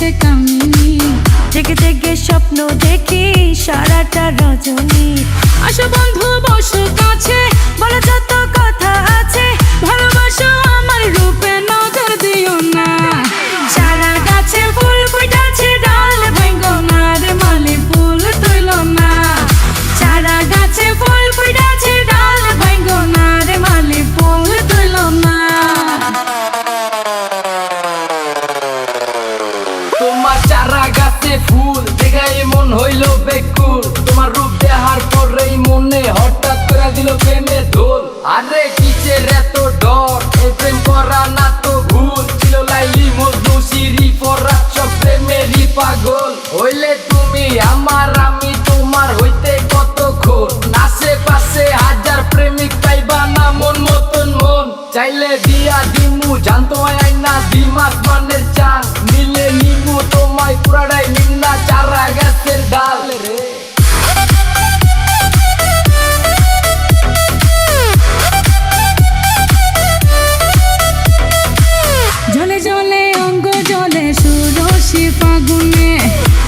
সে কামিনী, জেগে জেগে স্বপ্ন দেখি সারাটা রজনী। আসো বন্ধু বসো কাছে, বলো যত কথা আছে, ভালোবাসো আমার রূপে নজর দিও না। সারা গাছে ফুল ফুটেছে ডাল ভাঙ্গো না রে মালি ফুল তুইলো না। সারা গাছে ফুল ফুটেছে ডাল ভাঙ্গো না রে মালি ফুল তুইলো না। তোমার চারা গাছে ফুল দেখাই মন হইল বেকুল, তোমার রূপ দেখার পরেই মনে হঠাৎ করে দিল প্রেমে দোল। আরে কিসের এত ডর, এই প্রেম করা না তো ভুল, ছিল লাইলি মজনু সিঁড়ি পরা সব প্রেমেরই পাগল। হইলে তুমি আমার আমি তোমার হইতে কতক্ষণ, আশেপাশে হাজার প্রেমিক পাইবা না মন মতন মন। চাইলে দিয়া দিমু জানতো আইনা দিমাস মানের চান, নিলে নিমু তোমায় পুরাটাই নিম্না চারা গাছের ডাল রে। জলে জলে অঙ্গ জলে সুরসি ফাগুনে,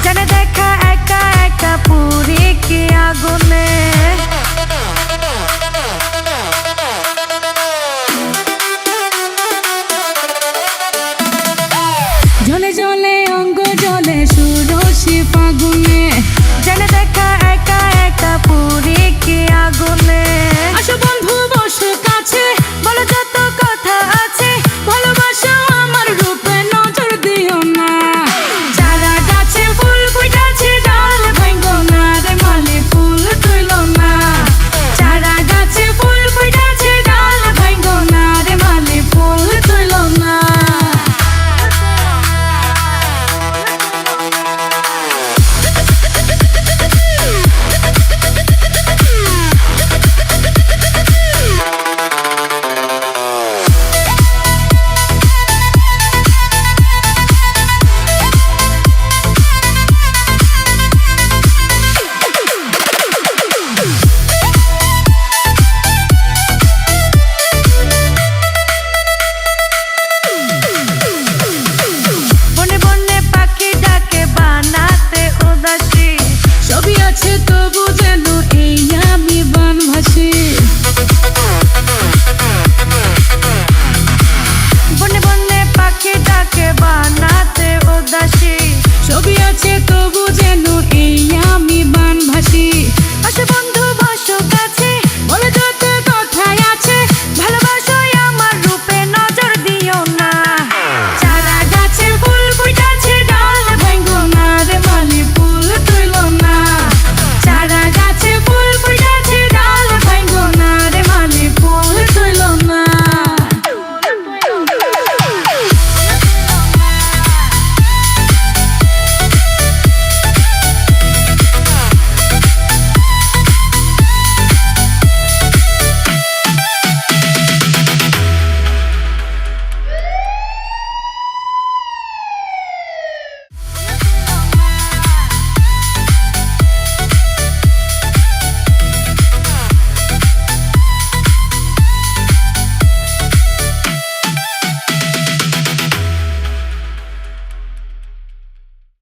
জানে দেখা একা একা পুরি কি আগুনে। জলে জলে অঙ্গ জলে সুরসি ফাগুনে, জানে দেখা একা একা পুরি কি আগুনে। আসো বন্ধু বসো কাছে, বলো যত কথা আছে, ভালোবাসো আমার রূপে নজর দিও না। চারা গাছে ফুল ফুটেছে ডাল ভাঙ্গো না রে মালি ফুল তুইলো না। চারা গাছে ফুল ফুটেছে ডাল ভাঙ্গো না রে মালি ফুল তুইলো না। বনে বনে পাখি ডাকে বানাতে উদাসী, সবই আছে তবু যেন এই আমি বানভাসি। বনে বনে পাখি ডাকে বানাতে উদাসী, সবই আছে তবু যেন